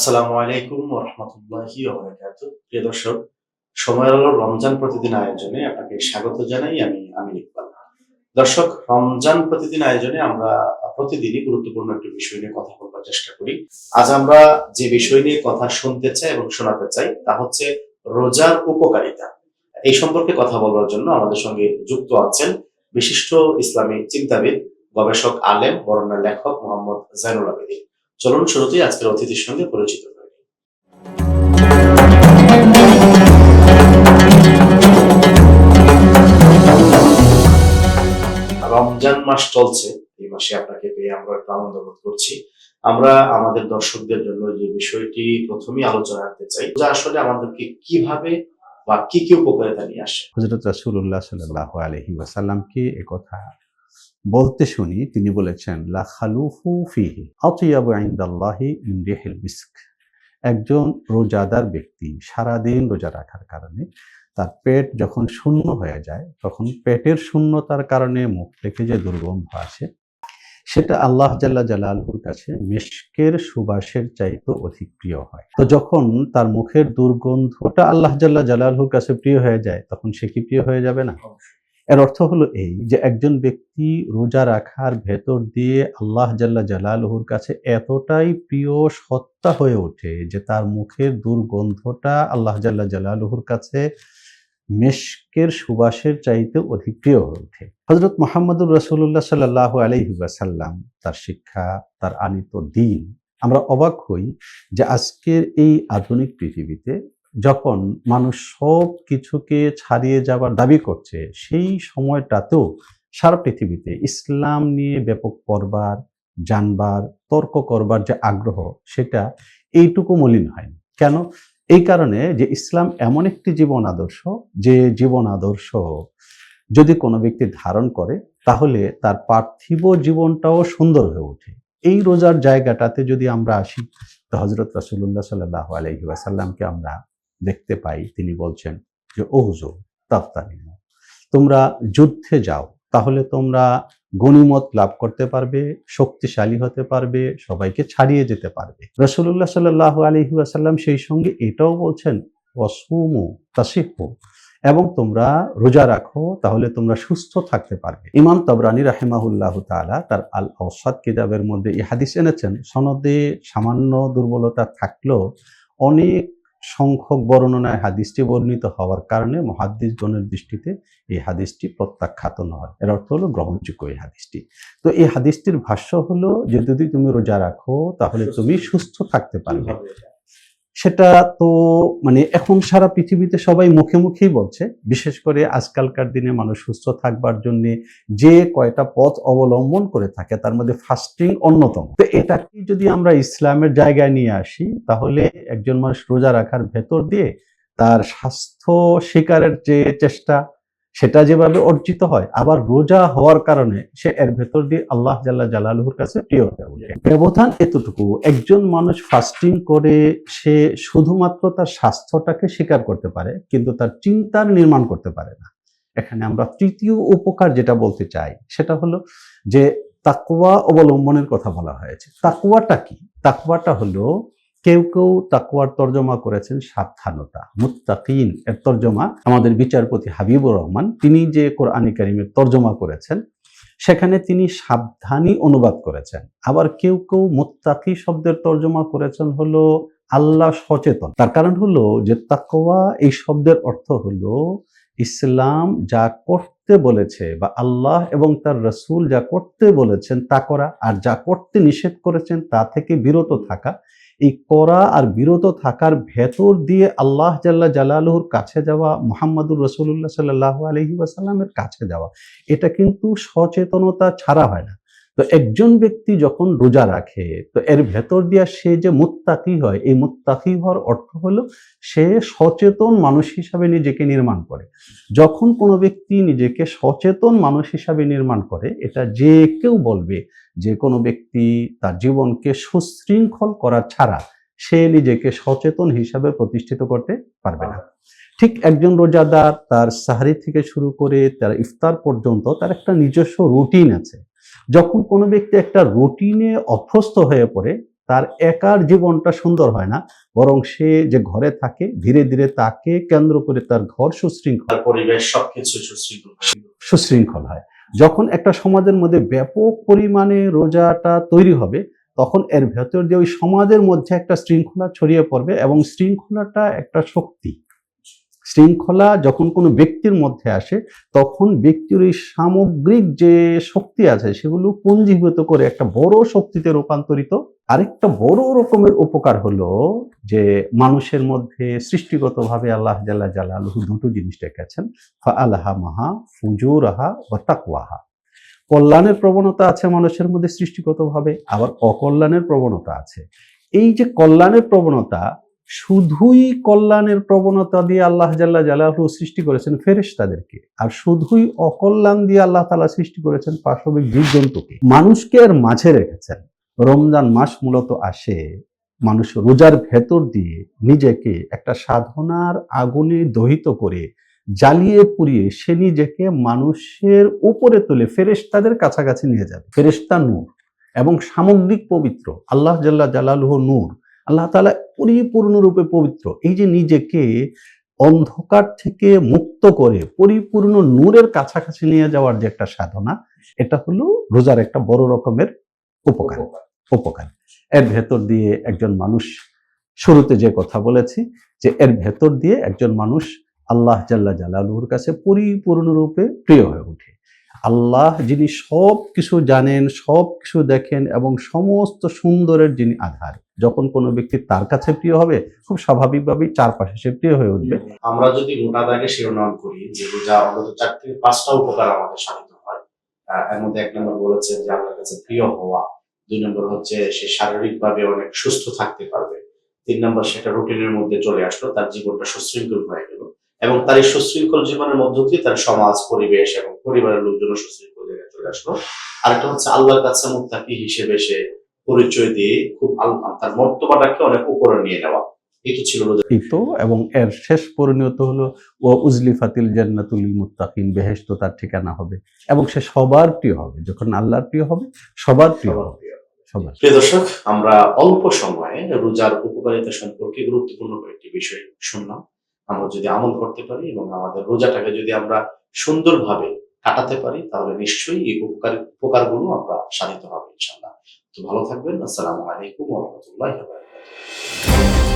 আসসালামু আলাইকুম ওয়া রাহমাতুল্লাহি ওয়া বারাকাতুহু। প্রিয় দর্শক, সময়ের আলোর রমজান প্রতিদিন আয়োজনে আপনাকে স্বাগত জানাই। আমি আমির ইকবাল। দর্শক, রমজান প্রতিদিন আয়োজনে আমরা প্রতিদিনই গুরুত্বপূর্ণ একটি বিষয় নিয়ে কথা বলবার চেষ্টা করি। আজ আমরা যে বিষয় নিয়ে কথা শুনতে চাই এবং শোনাতে চাই তা হচ্ছে রোজার উপকারিতা। এই সম্পর্কে কথা বলবার জন্য আমাদের সঙ্গে যুক্ত আছেন বিশিষ্ট ইসলামী চিন্তাবিদ, গবেষক, আলেম, বরেণ্য লেখক মোহাম্মদ জাইনুল আবেদীন। চলুন শুরুতেই আজকের অতিথির সঙ্গে পরিচিত হই। রমজান মাস চলছে। এই মাসে আপনাকে পেয়ে আমরা একটু আনন্দ বোধ করছি। আমরা আমাদের দর্শকদের জন্য যে বিষয়টি প্রথমেই আলোচনা করতে চাই, যা আসলে আমাদেরকে কিভাবে বা কি উপকারিতা নিয়ে আসে। হযরত রাসূলুল্লাহ সাল্লাল্লাহু আলাইহি ওয়াসাল্লামকে একথা বলতে শুনি তিনি বলেছেন, লা খালুফু ফিহি আতয়াবু ইনদাল্লাহি মিন রিহিল মিস্ক। একজন রোজাদার ব্যক্তি সারাদিন রোজা রাখার কারণে তার পেট যখন শূন্য হয়ে যায়, তখন পেটের শূন্যতার কারণে মুখ থেকে যে দুর্গন্ধ আসে, সেটা আল্লাহ জাল্লা জালালুর কাছে মিস্কের সুবাসের চাইতে অধিক প্রিয় হয়। তো যখন তার মুখের দুর্গন্ধটা আল্লাহ জাল্লা জালালুর কাছে প্রিয় হয়ে যায়, তখন সে কি প্রিয় হয়ে যাবে না? এর অর্থ হলো এই যে একজন ব্যক্তি রোজা রাখার ভেতর দিয়ে আল্লাহ জাল্লা জালালুর কাছে এতটাই প্রিয় সত্তা হয়ে ওঠে যে তার মুখের দুর্গন্ধটা আল্লাহ জাল্লা জালালুর কাছে মেশকের সুবাসের চাইতে অধিক প্রিয় হয়ে ওঠে। হযরত মুহাম্মদুর রাসূলুল্লাহ সাল্লাল্লাহু আলাইহি ওয়াসাল্লাম, তার শিক্ষা, তার আনিত দ্বীন, আমরা অবাক হই যে আজকের এই আধুনিক পৃথিবীতে যখন মানুষ সব কিছুকে ছাড়িয়ে যাবার দাবি করছে, সেই সময়টাতেও সারা পৃথিবীতে ইসলাম নিয়ে ব্যাপক পড়বার, জানবার, তর্ক করবার যে আগ্রহ, সেটা এইটুকু মলিন হয়নি। কেন? এই কারণে যে ইসলাম এমন একটি জীবন আদর্শ, যে জীবন আদর্শ যদি কোনো ব্যক্তি ধারণ করে তাহলে তার পার্থিব জীবনটাও সুন্দর হয়ে ওঠে। এই রোজার জায়গাটাতে যদি আমরা আসি, তো হযরত রাসূলুল্লাহ সাল্লাল্লাহু আলাইহি ওয়াসাল্লামকে আমরা দেখতে পাই, তিনি বলছেন যে ওহুজু তাফতানিমু, তোমরা যুদ্ধে যাও, তাহলে তোমরা গনিমত লাভ করতে পারবে, শক্তিশালী হতে পারবে, সবাইকে ছাড়িয়ে যেতে পারবে। রাসূলুল্লাহ সাল্লাল্লাহু আলাইহি ওয়াসাল্লাম সেই সঙ্গে এটাও বলছেন ওয়াসুমু তাসিহু, এবং তোমরা রোজা রাখো, তাহলে তোমরা সুস্থ থাকতে পারবে। ইমাম তাবরানী রাহিমাহুল্লাহু তাআলা তার আল আওসাত কিতাবের মধ্যে এই হাদিস এনেছেন। সনদে সামান্য দুর্বলতা থাকলেও অনেক সংখ্যক বর্ণনায় হাদিসটি বর্ণিত হওয়ার কারণে মুহাদ্দিসগণের দৃষ্টিতে এই হাদিসটি প্রত্যাখ্যাত নয়। এর অর্থ হলো গ্রহণযোগ্য এই হাদিসটি। তো এই হাদিসটির ভাষ্য হলো যে যদি তুমি রোজা রাখো তাহলে তুমি সুস্থ থাকতে পারবে। সেটা তো এখন সারা পৃথিবীতে সবাই মুখে মুখেই বলছে। বিশেষ করে আজকালকার দিনে মানুষ সুস্থ থাকবার জন্য যে কয়টা পথ অবলম্বন করে থাকে, তার মধ্যে ফাস্টিং অন্যতম। তো এটাকে যদি আমরা ইসলামের জায়গায় নিয়ে আসি, তাহলে একজন মানুষ রোজা রাখার ভেতর দিয়ে তার স্বাস্থ্য শিকারের যে চেষ্টা, সেটা যেভাবে অর্জিত হয়, আবার রোজা হওয়ার কারণে সে এর ভেতর দিয়ে আল্লাহ জাল্লা জালালুর কাছে প্রিয় হয়ে ওঠে। ব্যবধান এতটুকু, একজন মানুষ ফাস্টিং করে সে শুধুমাত্র তার স্বাস্থ্যটাকে স্বীকার করতে পারে, কিন্তু তার চিন্তার নির্মাণ করতে পারে না। এখানে আমরা তৃতীয় উপকার যেটা বলতে চাই, সেটা হলো যে তাকওয়া অবলম্বনের কথা বলা হয়েছে। তাকওয়াটা কি? তাকওয়াটা হলো, কেউ কেউ তাকওয়ার তর্জমা করেছেন সাবধানতা, মুত্তাকিন এর তর্জমা আমাদের বিচারপতি হাবিবুর রহমান, তিনি যে কোরআনে কারীমের তর্জমা করেছেন, সেখানে তিনি সাবধানী অনুবাদ করেছেন। আবার কেউ কেউ মুত্তাকি শব্দের তর্জমা করেছেন হলো আল্লাহ সচেতন। তার কারণ হলো যে তাকওয়া এই শব্দের অর্থ হলো ইসলাম যা করতে বলেছে বা আল্লাহ এবং তার রাসূল যা করতে বলেছেন তা করা, আর যা করতে নিষেধ করেছেন তা থেকে বিরত থাকা। এই করা আর বিরত থাকার ভেতর দিয়ে আল্লাহ জাল্লা জালালুর কাছে যাওয়া, মুহাম্মাদুর রাসূলুল্লাহ সাল্লাল্লাহু আলাইহি ওয়াসাল্লামের কাছে যাওয়া, এটা কিন্তু সচেতনতা ছাড়া হয় না। তো একজন ব্যক্তি যখন রোজা রাখে, তো এর ভেতর দিয়ে সে যে মুত্তাকি হয়, এই মুত্তাকি হওয়ার অর্থ হলো সে সচেতন মানুষ হিসাবে নিজেকে নির্মাণ করে। যখন কোনো ব্যক্তি নিজেকে সচেতন মানুষ হিসাবে নির্মাণ করে, এটা যে কেউ বলবে যে কোনো ব্যক্তি তার জীবনকে সুশৃঙ্খল করা ছাড়া সে নিজেকে সচেতন হিসাবে প্রতিষ্ঠিত করতে পারবে না। ঠিক একজন রোজাদার তার সাহরি থেকে শুরু করে তার ইফতার পর্যন্ত তার একটা নিজস্ব রুটিন আছে। যখন কোনো ব্যক্তি একটা রুটিনে অভ্যস্ত হয়ে পড়ে, তার একার জীবনটা সুন্দর হয় না, বরং সে যে ঘরে থাকে ধীরে ধীরে তাকে কেন্দ্র করে তার ঘর তার পরিবেশ সবকিছু সুশৃঙ্খল হয়। যখন একটা সমাজের মধ্যে ব্যাপক পরিমাণে রোজাটা তৈরি হবে, তখন এর ভেতর দিয়ে ওই সমাজের মধ্যে একটা শৃঙ্খলা ছড়িয়ে পড়বে, এবং শৃঙ্খলাটা একটা শক্তি। শৃঙ্খলা যখন কোনো ব্যক্তির মধ্যে আসে, তখন ব্যক্তির এই সামগ্রিক যে শক্তি আছে সেগুলো পুঞ্জীভূত করে একটা বড় শক্তিতে রূপান্তরিত। আরেকটা বড় রকমের উপকার হলো যে মানুষের মধ্যে সৃষ্টিগতভাবে আল্লাহ জাল্লা জালালুহু দুটো জিনিস রেখেছেন, ফাআলহামাহা ফুজুরাহা ওয়া তাকওয়াহা। কল্যাণের প্রবণতা আছে মানুষের মধ্যে সৃষ্টিগতভাবে, আবার অকল্যাণের প্রবণতা আছে। এই যে কল্যাণের প্রবণতা, শুধুই কল্যাণের প্রবণতা দিয়ে আল্লাহ জাল্লা জালালুহু সৃষ্টি করেছেন ফেরেশতাদেরকে, আর শুধুই অকল্যাণ দিয়ে আল্লাহ তাআলা সৃষ্টি করেছেন পাশবিক জীবজন্তুকে। মানুষকে এর মাঝে রেখেছেন। রমজান মাস মূলত আসে মানুষ রোজার ভেতর দিয়ে নিজেকে একটা সাধনার আগুনে দহিত করে জ্বালিয়ে পুড়িয়ে সে নিজেকে মানুষের উপরে তুলে ফেরেশতাদের কাছাকাছি নিয়ে যাবে। ফেরেশতা নূর এবং সামগ্রিক পবিত্র, আল্লাহ জাল্লা জালালুহু নূর, আল্লাহ তাআলা পরিপূর্ণরূপে পবিত্র। এই যে নিজেকে অন্ধকার থেকে মুক্ত করে পরিপূর্ণ নূরের কাছাকাছি নিয়ে যাওয়ার যে একটা সাধনা, এটা হলো রোজার একটা বড় রকমের উপকার। এর ভেতর দিয়ে একজন মানুষ, শুরুতে যে কথা বলেছি যে এর ভেতর দিয়ে একজন মানুষ আল্লাহ জাল্লা জালালুহুর কাছে পরিপূর্ণরূপে প্রিয় হয়ে ওঠে। আল্লাহ যিনি সব কিছু জানেন, সব কিছু দেখেন এবং সমস্ত সুন্দরের যিনি আধার, যখন কোনো ব্যক্তি তার কাছে প্রিয় হবে, খুব স্বাভাবিকভাবেই চারপাশে সে প্রিয় হয়ে উঠবে। আমরা যদি মোটা দাগে শিরোনাম করি যে রোজা অন্তত 4 থেকে 5টা উপকার আমাদের সাধিত হয়। এর মধ্যে 1 নম্বর বলেছেন যে আল্লাহর কাছে প্রিয় হওয়া, 2 নম্বর হচ্ছে সে শারীরিকভাবে অনেক সুস্থ থাকতে পারবে, 3 নম্বর সেটা রুটিনের মধ্যে চলে আসলো, তার জীবনটা সুশৃঙ্খল হয়ে গেল, এবং তার এই সুশৃঙ্খল জীবনের মধ্য দিয়ে তার সমাজ, পরিবেশ এবং পরিবারের লোকজন সুশৃঙ্খল জায়গায় চলে আসলো। আরেকটা হচ্ছে আল্লাহর কাছে মুত্তাকি হিসেবে সে পরিচয় দিয়ে খুব তার মর্তবাটাকে অনেক উপরে নিয়ে নেওয়া। এই তো ছিল রোজা। এবং এর শেষ পরিণত হলো ও উজলিফাতিল জান্নাতুল লিল মুত্তাকিন, বেহেশত তার ঠিকানা হবে, এবং সে সবার প্রিয় হবে। যখন আল্লাহর প্রিয় হবে, সবার প্রিয় হবে। প্রিয় দর্শক, আমরা অল্প সময়ে রোজার উপকারিতা সম্পর্কে গুরুত্বপূর্ণ কয়েকটি বিষয় শুনলাম। আমরা যদি আমল করতে পারি এবং আমাদের রোজাটাকে যদি আমরা সুন্দরভাবে কাটাতে পারি, তাহলে নিশ্চয়ই এই উপকারগুলো আমরা সাধিত হবে ইনশাআল্লাহ। তো ভালো থাকবেন। আসসালামু আলাইকুম ওয়া রাহমাতুল্লাহি ওয়া বারাকাতুহু।